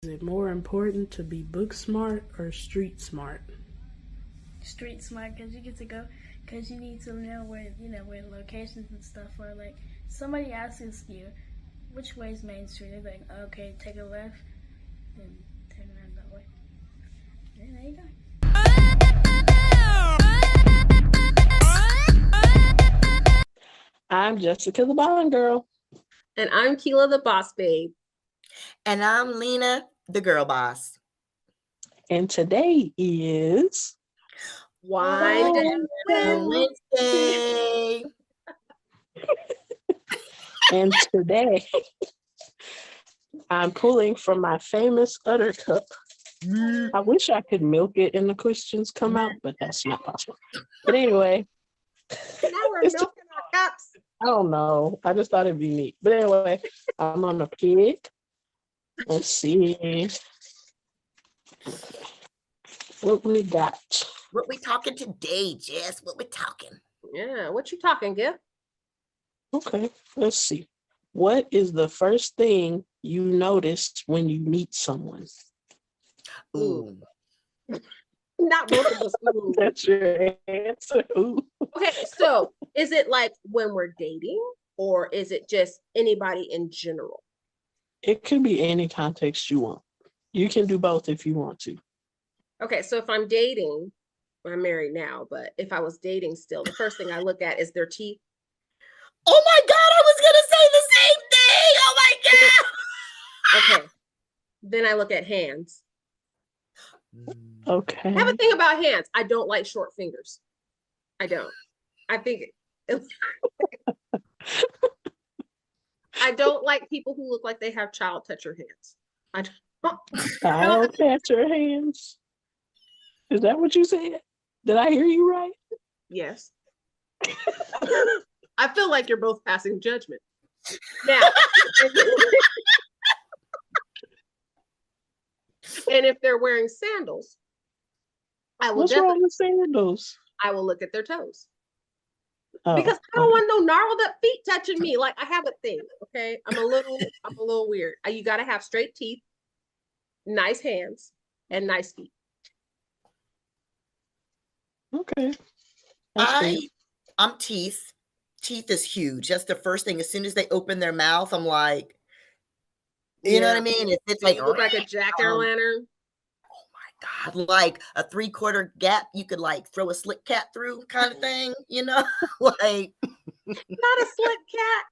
Is it more important to be book smart or street smart? Street smart, because you get to go, because you need to know where locations and stuff are. Like, somebody asks you, which way is Main Street? They're like, okay, take a left, then turn around that way. And there you go. I'm Jessica the Bond Girl. And I'm Keela the Boss Babe. And I'm Lena, the girl boss. And today is Whine Down Wednesday. And today I'm pulling from my famous udder cup. I wish I could milk it and the questions come out, but that's not possible. But anyway. Now we're milking our cups. I don't know. I just thought it'd be neat. But anyway, I'm on a pig. Let's see what we got. What we talking today, Jess? What we talking? Yeah, what you talking, Gil? Okay, let's see. What is the first thing you noticed when you meet someone? Ooh. Not both of us. Ooh. That's your answer. Ooh. Okay, so is it like when we're dating, or is it just anybody in general? It could be any context you want. You can do both if you want to. Okay, so if I'm dating, I'm married now, but if I was dating still, the first thing I look at is their teeth. Oh my God, I was gonna say the same thing. Oh my God. Okay. Then I look at hands. Okay. I have a thing about hands. I don't like short fingers. I don't. I think I don't like people who look like they have child toucher hands. I don't. I'll catch your hands. Is that what you said? Did I hear you right? Yes. I feel like you're both passing judgment. Now, and if they're wearing sandals, I will What's wrong with sandals? I will look at their toes. Oh, Because I don't want no gnarled up feet touching me. Like, I have a thing, okay? I'm a little weird. You gotta have straight teeth, nice hands, and nice feet. Okay. That's fair. I'm teeth. Teeth is huge. That's the first thing. As soon as they open their mouth, I'm like, you know what I mean? It's like, you look like a jack-o'-lantern. Oh my God, like a 3/4 gap you could like throw a slick cat through kind of thing, you know? Like, not a slick cat.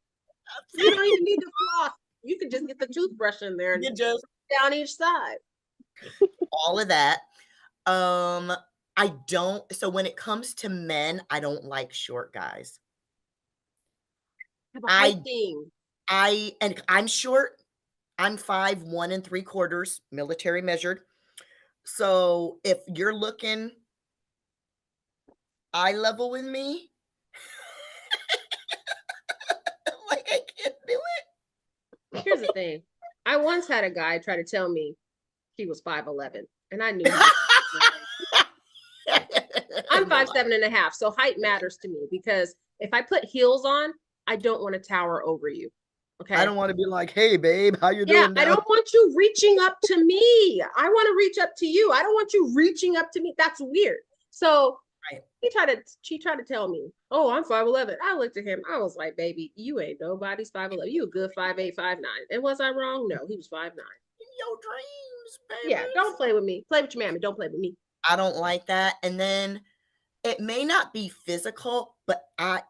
You don't even need to floss. You could just get the toothbrush in there and you just down each side. all of that. I don't. So when it comes to men, I don't like short guys. Have a height thing. And I'm short. I'm 5'1 3/4", military measured. So if you're looking eye level with me, like I can't do it. Here's the thing. I once had a guy try to tell me he was 5'11", and I knew. I'm 5'7.5", so height matters to me because if I put heels on, I don't want to tower over you. Okay. I don't want to be like, hey, babe, how you doing now? I don't want you reaching up to me. I want to reach up to you. I don't want you reaching up to me. That's weird. So right. She tried to tell me, oh, I'm 5'11". I looked at him. I was like, baby, you ain't nobody's 5'11". You a good 5'8", 5'9". And was I wrong? No, he was 5'9". Your dreams, baby. Yeah, don't play with me. Play with your mammy. Don't play with me. I don't like that. And then it may not be physical, but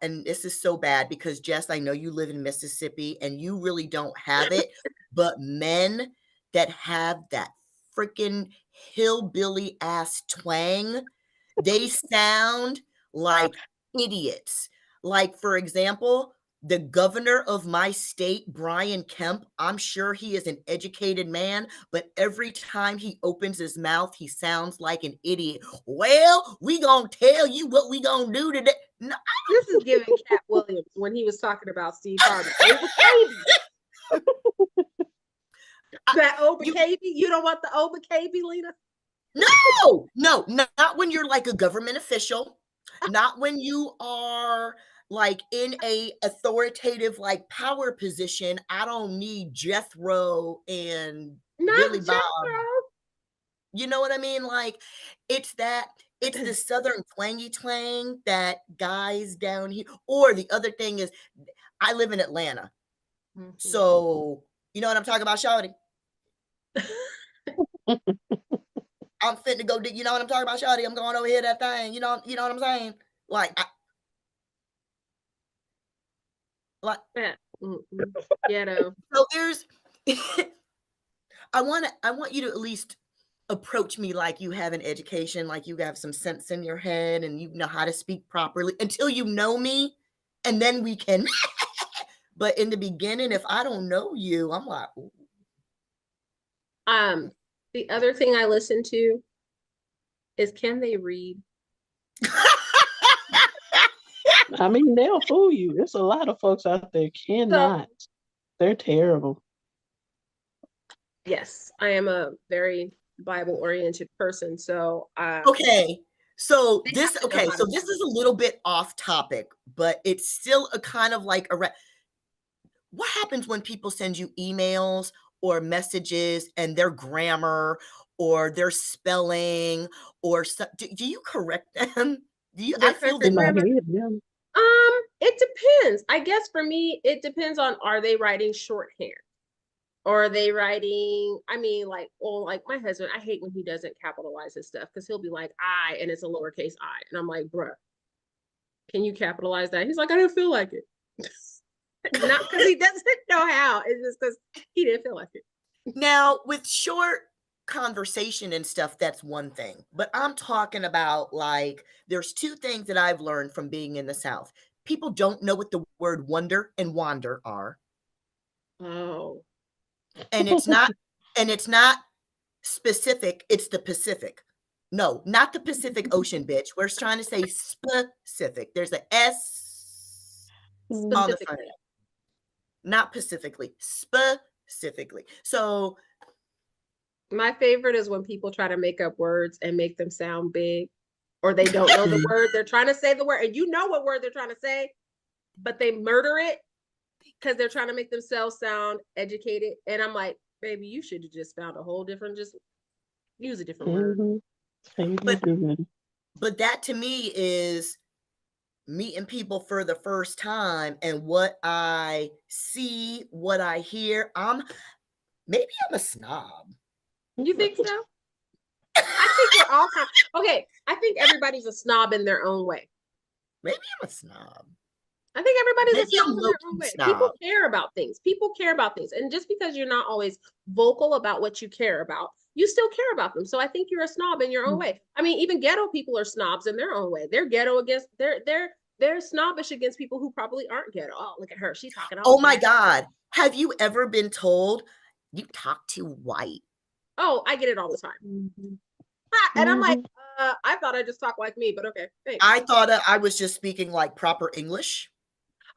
and this is so bad because Jess, I know you live in Mississippi and you really don't have it, but men that have that freaking hillbilly ass twang, they sound like idiots. Like, for example, the governor of my state, Brian Kemp, I'm sure he is an educated man, but every time he opens his mouth, he sounds like an idiot. Well, we gonna tell you what we gonna do today. No. This is giving Cat Williams when he was talking about Steve Harvey. That Oba-Cavey? You don't want the Oba-Cavey, Lena? No, not when you're like a government official, not when you are like in a authoritative like power position. I don't need Jethro and Not Billy Bob. Jethro. You know what I mean? Like, it's the southern twangy twang that guys down here. Or the other thing is, I live in Atlanta. Mhm. So, you know what I'm talking about, shawty? I'm fitting to go, you know what I'm talking about, shawty? I'm going over here that thing. You know what I'm saying? Like, Yeah. Ghetto. so there's, I want you to at least approach me like you have an education, like you have some sense in your head and you know how to speak properly until you know me, and then we can. But in the beginning, if I don't know you, I'm like, ooh. The other thing I listen to is, can they read? I mean, they'll fool you. There's a lot of folks out there cannot. They're terrible. Yes, I am a very Bible-oriented person, so Okay. So they this have to know how to this is a little bit off topic, but it's still a kind of like what happens when people send you emails or messages and their grammar or their spelling or do you correct them? I their feel country In my grammar. head, yeah. It depends. I guess for me, it depends on, are they writing shorthand? Or are they writing, I mean, like, well, like my husband, I hate when he doesn't capitalize his stuff because he'll be like, I, and it's a lowercase I. And I'm like, bruh, can you capitalize that? He's like, I don't feel like it. Not because he doesn't know how. It's just because he didn't feel like it. Now, with short conversation and stuff, that's one thing. But I'm talking about, like, there's two things that I've learned from being in the South. People don't know what the word wonder and wander are. Oh. And it's not specific, it's the Pacific. No, not the Pacific Ocean, bitch. We're trying to say specific. There's a S on the front of Specifically. it. Not specifically, specifically. So My favorite is when people try to make up words and make them sound big, or they don't know the word. They're trying to say the word, and you know what word they're trying to say, but they murder it because they're trying to make themselves sound educated. And I'm like, baby, you should have just found a whole different, just use a different word. But that to me is meeting people for the first time and what I see, what I hear. Maybe I'm a snob. You think so? I think we're all kind okay. I think everybody's a snob in their own way. Maybe I'm a snob. I think everybody's Maybe a snob I'm in their own low-key way. snob. People care about things. People care about things. And just because you're not always vocal about what you care about, you still care about them. So I think you're a snob in your own way. I mean, even ghetto people are snobs in their own way. They're ghetto against they're snobbish against people who probably aren't ghetto. Oh, look at her. She's talking all Oh my bad. God. Have you ever been told you talk too white? Oh, I get it all the time. And I'm like, I thought I just talked like me, but okay, thanks. I thought I was just speaking like proper English.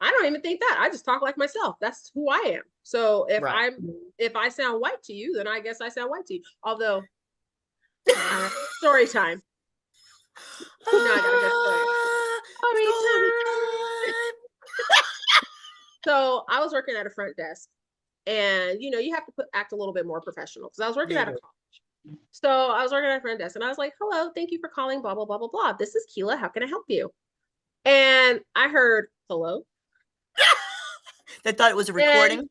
I don't even think that. I just talk like myself. That's who I am. So if Right. if I sound white to you, then I guess I sound white to you. Although story time. You know I got a good story. Story time. So I was working at a front desk, and you know, you have to act a little bit more professional because I was working at a college. So I was working at a front desk and I was like, hello, thank you for calling, blah, blah, blah, blah, blah. This is Keela. How can I help you? And I heard hello. They thought it was a recording. And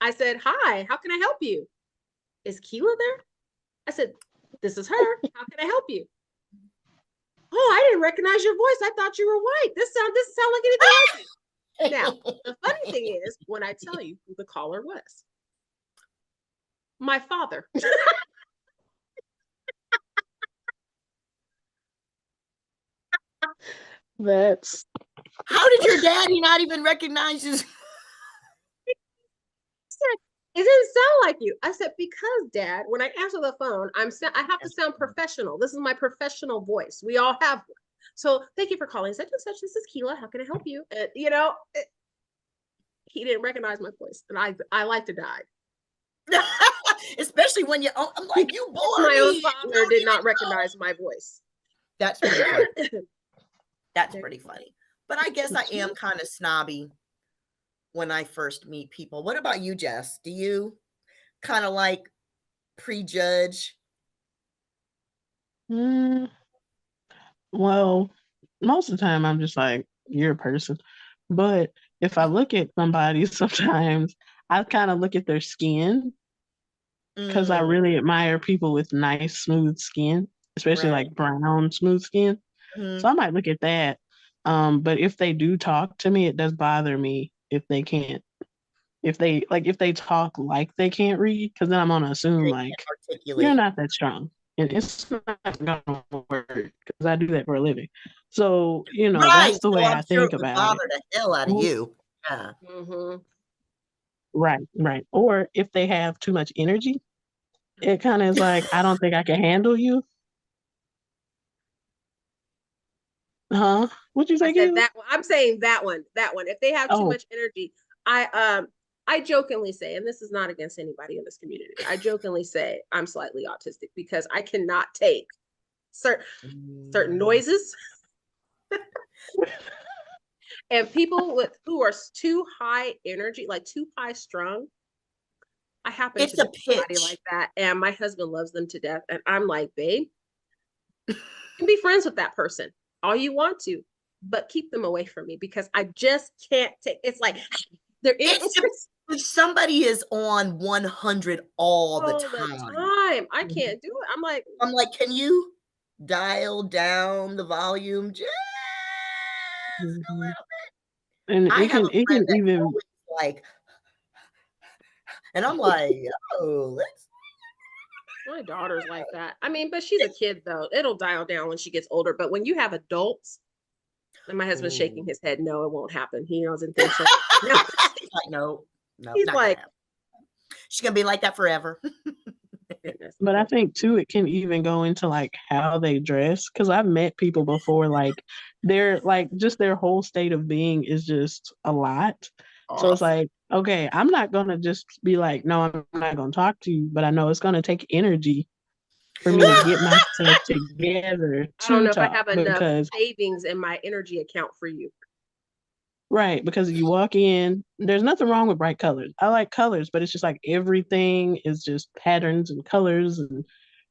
I said, hi, how can I help you? Is Keela there? I said, this is her. How can I help you? Oh, I didn't recognize your voice. I thought you were white. This doesn't sound like anything like you. Now, the funny thing is when I tell you who the caller was. My father. That's How did your daddy not even recognize you? It didn't sound like you. I said, because Dad, when I answer the phone, I have to sound professional. This is my professional voice. We all have one. So thank you for calling such and such. This is Keela. How can I help you? And, you know, he didn't recognize my voice, and I like to die. Especially when I'm like, you bore My own me. father did not recognize my voice. That's pretty funny. That's pretty funny. But I guess I am kind of snobby when I first meet people. What about you, Jess? Do you kind of like prejudge? Well, most of the time I'm just like, you're a person. But if I look at somebody, sometimes I kind of look at their skin because I Mm, really admire people with nice, smooth skin, especially right. like brown, smooth skin. Mhm. So I might look at that. But if they do talk to me, it does bother me if they can't. If they talk like they can't read, because then I'm gonna assume They like can't you're articulate. not that strong, and it's not gonna work because I do that for a living. So Right. that's the So way I'm I sure think it would about it. bother the hell out of Or- you. Yeah. Mm-hmm. Right, right. Or if they have too much energy, it kind of is like I don't think I can handle you, huh? What'd you I say, said Kayla? that one. I'm saying that one. That one. If they have too Oh, much energy, I jokingly say, and this is not against anybody in this community, I jokingly say I'm slightly autistic because I cannot take certain Mm. noises and people who are too high energy, like too high strung. I happen to It's a know somebody pitch. like that, and my husband loves them to death. And I'm like, babe, you can be friends with that person all you want to, but keep them away from me because I just can't take. It's like they're in. It's if somebody is on 100 all the All the time. time. I mhm, can't do it. I'm like, I'm like, can you dial down the volume just a mhm. little? And I have a it friend can that's even always like, and I'm like, oh, let's. my daughter's like that. I mean, but she's a kid though. It'll dial down when she gets older. But when you have adults, and my husband's Ooh. shaking his head, no, it won't happen. He doesn't think so. No, He's like, no, no, he's not gonna like, happen. She's gonna be like that forever. goodness. But I think too, it can even go into like how they dress. Cause I've met people before, like they're like just their whole state of being is just a lot. So it's Off. like, okay, I'm not gonna just be like, no, I'm not gonna talk to you, but I know it's gonna take energy for me to Mm, get myself together I don't to know if I talk have enough because savings in my energy account for you. right, because you walk in, there's nothing wrong with bright colors. I like colors, but it's just like everything is just patterns and colors and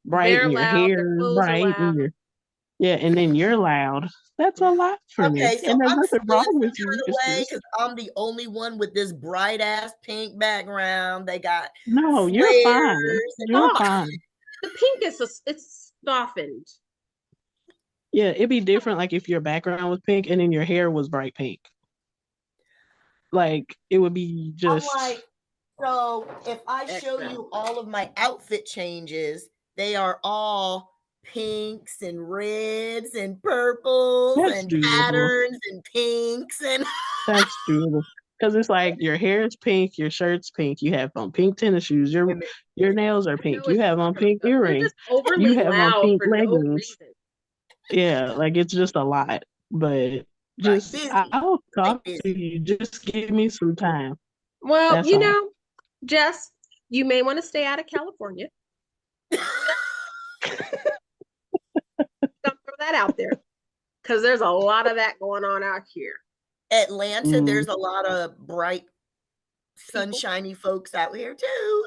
bright They're and your loud. hair Their is clothes are bright loud. and your yeah, and then you're loud. That's a lot for me. Okay, so And there's I'm nothing feeling wrong some with kind you. of It's way just because I'm the only one with this bright ass pink background. They got no, you're fine. flares and You're Stop. fine. The pink is it's softened. Yeah, it'd be different like if your background was pink and then your hair was bright pink. Like it would be I'm just like, so if I show Extra. you all of my outfit changes, they are all pinks and reds and purples that's and doable. patterns and pinks and That's doable. Because it's like your hair is pink, your shirt's pink, you have on pink tennis shoes, women. your nails are I know pink, you it's have on different pink though. They're earrings, just you overly have on loud pink for no leggings. reason. Yeah, like it's just a lot. But Right, just busy. I'll They talk to busy. you. Just give me some time. Well, That's all. Jess, you may want to stay out of California. Don't throw that out there because there's a lot of that going on out here. Atlanta, Mm. there's a lot of bright, People, sunshiny folks out here too.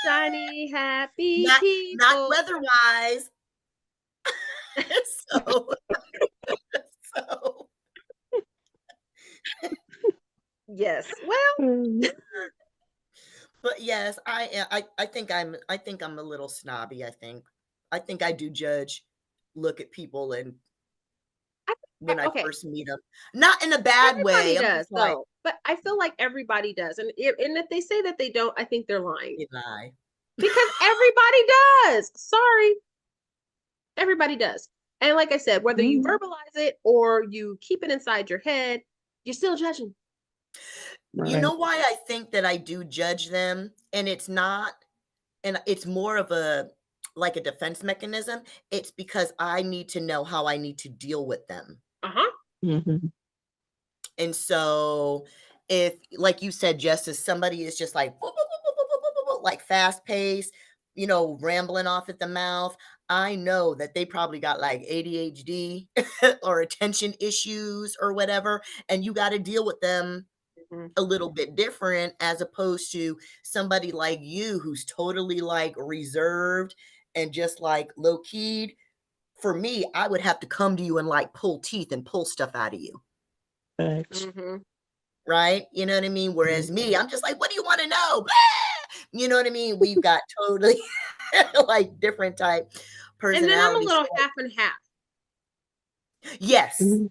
shiny, happy Not people. weather-wise. So, so Yes. Well, Mm. but yes, I think I'm a little snobby, I think I do judge, look at people and when I okay. first meet them. Not in a bad Everybody way. I'm does just like, though, but I feel like everybody does, and if they say that they don't, I think they're lying "You lie." because everybody does. Sorry, everybody does. And like I said, whether you Mm. verbalize it or you keep it inside your head, you're still judging. You Right. know why I think that I do judge them? And it's not, and it's more of a like a defense mechanism. It's because I need to know how I need to deal with them. Uh-huh. Mhm. And so if, like you said, Justice, somebody is just like, like fast paced, rambling off at the mouth, I know that they probably got like ADHD or attention issues or whatever. And you got to deal with them a little bit different as opposed to somebody like you who's totally like reserved and just like low keyed. For me, I would have to come to you and like pull teeth and pull stuff out of you. Facts. Mm-hmm. Right? You know what I mean? Whereas me, I'm just like, what do you want to know? You know what I mean? We've got totally like different type And then I'm a personalities. little half and half. Yes, Mhm.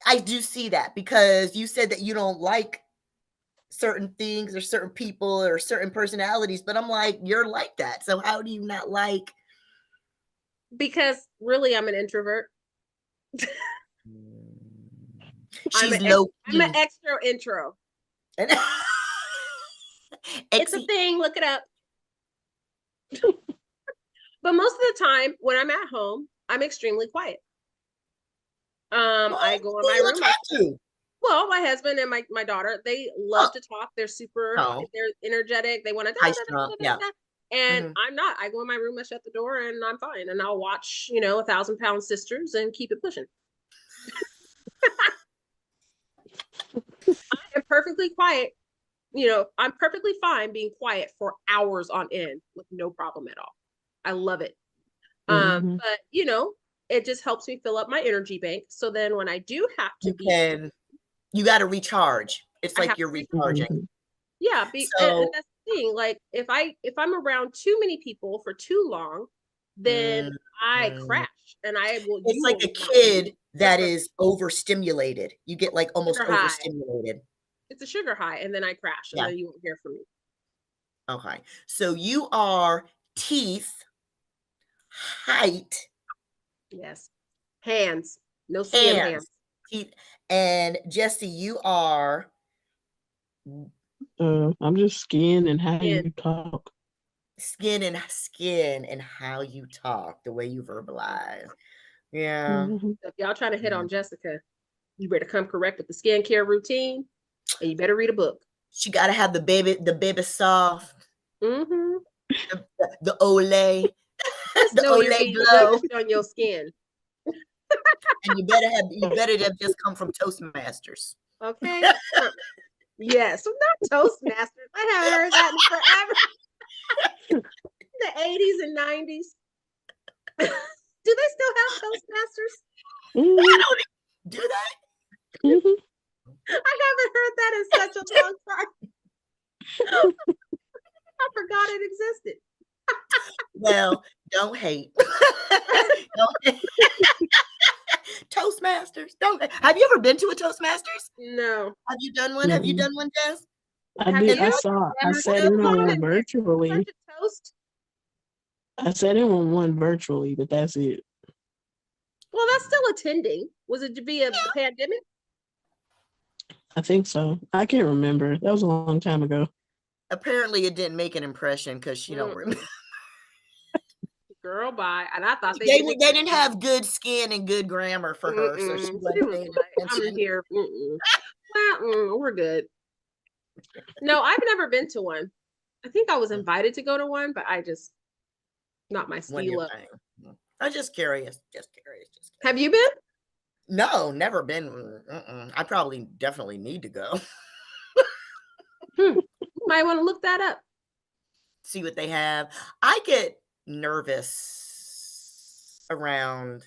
I do see that because you said that you don't like certain things or certain people or certain personalities, but I'm like, you're like that. So how do you not like? Because really, I'm an introvert. She's low I'm an key. extra intro. And It's a thing. Look it up. But most of the time, when I'm at home, I'm extremely quiet. I go in my room. Well, my husband and my daughter, they love to talk. They're they're energetic. They want to yeah. And I'm not. I go in my room, I shut the door, and I'm fine. And I'll watch, 1,000-Pound Sisters and keep it pushing. I am perfectly quiet. I'm perfectly fine being quiet for hours on end with no problem at all. I love it. Mhm. But it just helps me fill up my energy bank. So then when I do have to you got to recharge. It's like you're recharging. Mhm. Yeah, and that's the thing. Like if I'm around too many people for too long, then I crash and I will. It's like a kid that is overstimulated. You get like almost Sugar high. overstimulated. It's a sugar high, and then I crash, and then you won't hear from me. Okay, so you are teeth, height, yes, hands, no skin hands. Teeth, and Jesse, you are. I'm just skin and how you talk. Skin and how you talk, the way you verbalize. Yeah. Mhm. So if y'all trying to hit on Jessica, you better come correct with the skincare routine, and you better read a book. She got to have the baby soft. Mm-hmm. The Olay. The Olay glow on your skin. And you better have just come from Toastmasters. Okay. Yes, not Toastmasters. I haven't heard that in forever. The 80s and 90s. Do they still have Toastmasters? Mhm. Do they? Mhm. I haven't heard that in such a long time. I forgot it existed. Well, don't hate. Don't hate. Toastmasters. Have you ever been to a Toastmasters? No. Have you done one? Have you done one, Jess? I did. I sat in on one virtually. Toast? I sat in on one virtually, but that's it. Well, that's still attending. Was it via the pandemic? I think so. I can't remember. That was a long time ago. Apparently, it didn't make an impression because she don't remember. Girl, bye. And I thought they didn't have good skin and good grammar for her, so she wasn't paying attention. I'm here. We're good. No, I've never been to one. I think I was invited to go to one, but I just not my steal. I'm just curious. Just curious. Have you been? No, never been. I probably definitely need to go. You might want to look that up. See what they have. I get nervous around.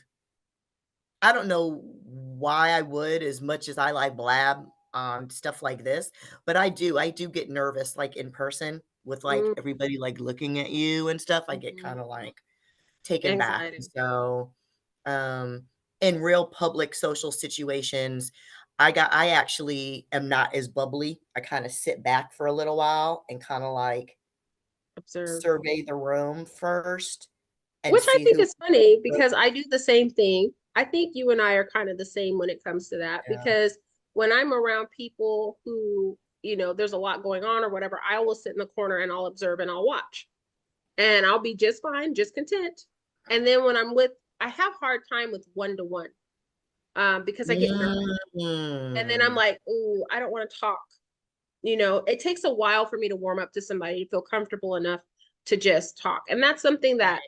I don't know why I would, as much as I like blab on stuff like this, but I do get nervous like in person with like everybody like looking at you and stuff. I get kind of like taken back. So in real public social situations, I actually am not as bubbly. I kind of sit back for a little while and kind of like survey the room first. Which I think is funny because I do the same thing. I think you and I are kind of the same when it comes to that, because when I'm around people who, there's a lot going on or whatever, I will sit in the corner and I'll observe and I'll watch. And I'll be just fine, just content. And then when I have hard time with one-to-one because I get nervous. And then I'm like, oh, I don't want to talk. It takes a while for me to warm up to somebody to feel comfortable enough to just talk. And that's something that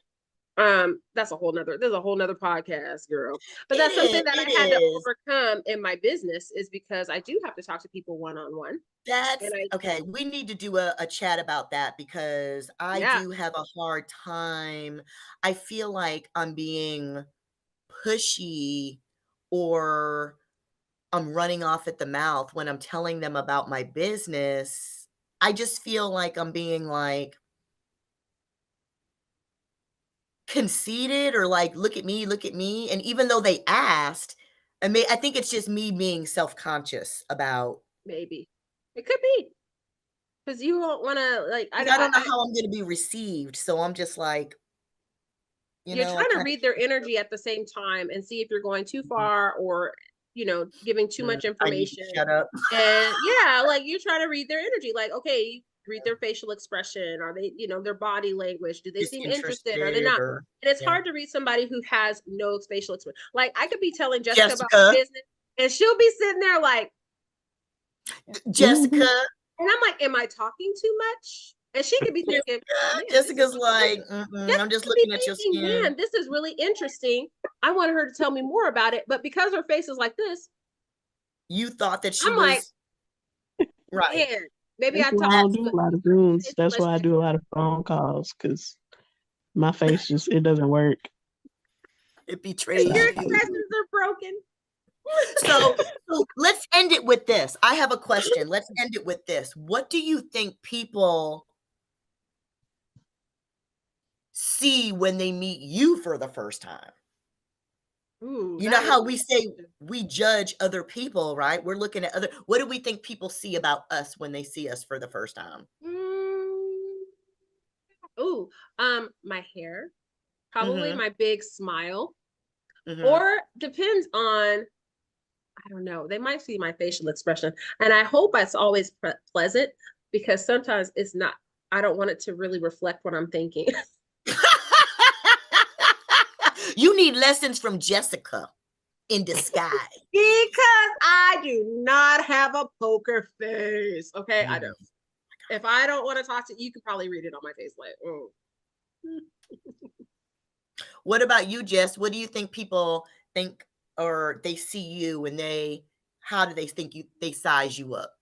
There's a whole nother podcast, girl. But that's something that I had to overcome in my business, is because I do have to talk to people one-on-one. That's okay. We need to do a chat about that, because I do have a hard time. I feel like I'm being pushy, or I'm running off at the mouth when I'm telling them about my business. I just feel like I'm being like conceited, or like, look at me, look at me. And even though they asked, I think it's just me being self-conscious about. Maybe it could be because you don't want to, like, I don't know how I'm going to be received. So I'm just like, you're trying to read their energy at the same time and see if you're going too far, or giving too much information. Shut up. And yeah, like, you're trying to read their energy. Like, okay, read their facial expression. Are they, their body language? Do they seem interested? Are they not? And it's hard to read somebody who has no facial expression. Like, I could be telling Jessica about business, and she'll be sitting there like, Jessica. And I'm like, am I talking too much? And she could be thinking, Jessica's like, I'm just looking at your skin. Man, this is really interesting. I wanted her to tell me more about it. But because her face is like this, you thought that she was like, right. Man, maybe I don't do a lot of Zooms. That's why I do a lot of phone calls, because my face it doesn't work. It betrays your expressions are broken. So let's end it with this. I have a question. Let's end it with this. What do you think people see when they meet you for the first time? Ooh, you know how we say we judge other people, right? We're looking at what do we think people see about us when they see us for the first time? Ooh, my hair, probably my big smile, or depends on, I don't know, they might see my facial expression. And I hope it's always pleasant, because sometimes it's not. I don't want it to really reflect what I'm thinking. You need lessons from Jessica in disguise. Because I do not have a poker face. Okay, I don't. If I don't want to talk to you, you can probably read it on my face. Like, oh. What about you, Jess? What do you think people think, or they see you, and how do they think they size you up?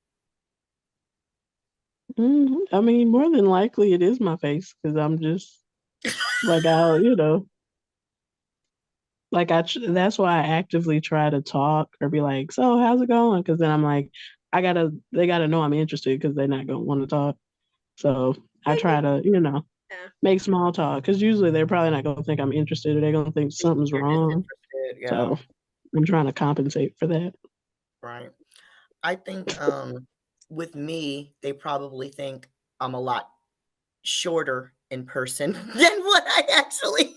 I mean, more than likely it is my face, because I'm just like, that's why I actively try to talk or be like, so how's it going? Because then I'm like, they gotta know I'm interested, because they're not gonna want to talk. So I try to, make small talk, because usually they're probably not gonna think I'm interested, or they're gonna think something's wrong. So I'm trying to compensate for that. Right. I think with me, they probably think I'm a lot shorter in person than what I actually.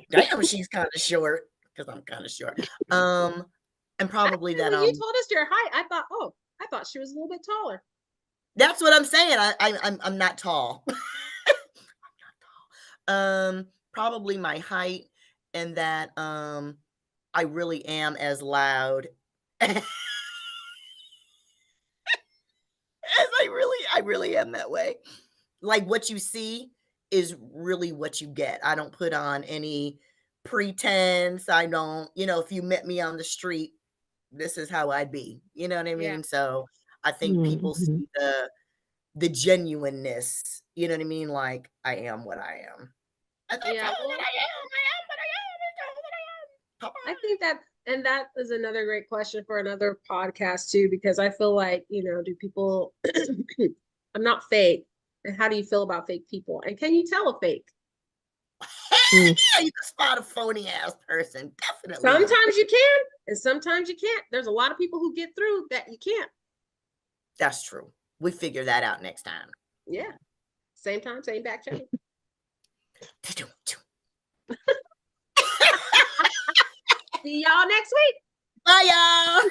Damn, she's kind of short, because I'm kind of short. And probably when you told us your height, I thought she was a little bit taller. That's what I'm saying. I'm not tall. I'm not tall. Probably my height, and that I really am as loud as I really am that way. Like, what you see is really what you get. I don't put on any pretense. I don't, if you met me on the street, this is how I'd be. You know what I mean? Yeah. So I think people see the genuineness. You know what I mean? Like, I am what I am. I think that is another great question for another podcast too, because I feel like, do people, I'm not fake. And how do you feel about fake people? And can you tell a fake? Yeah, you can spot a phony ass person. Definitely. Sometimes you can, and sometimes you can't. There's a lot of people who get through that you can't. That's true. We figure that out next time. Yeah. Same time, same back channel. See y'all next week. Bye, y'all.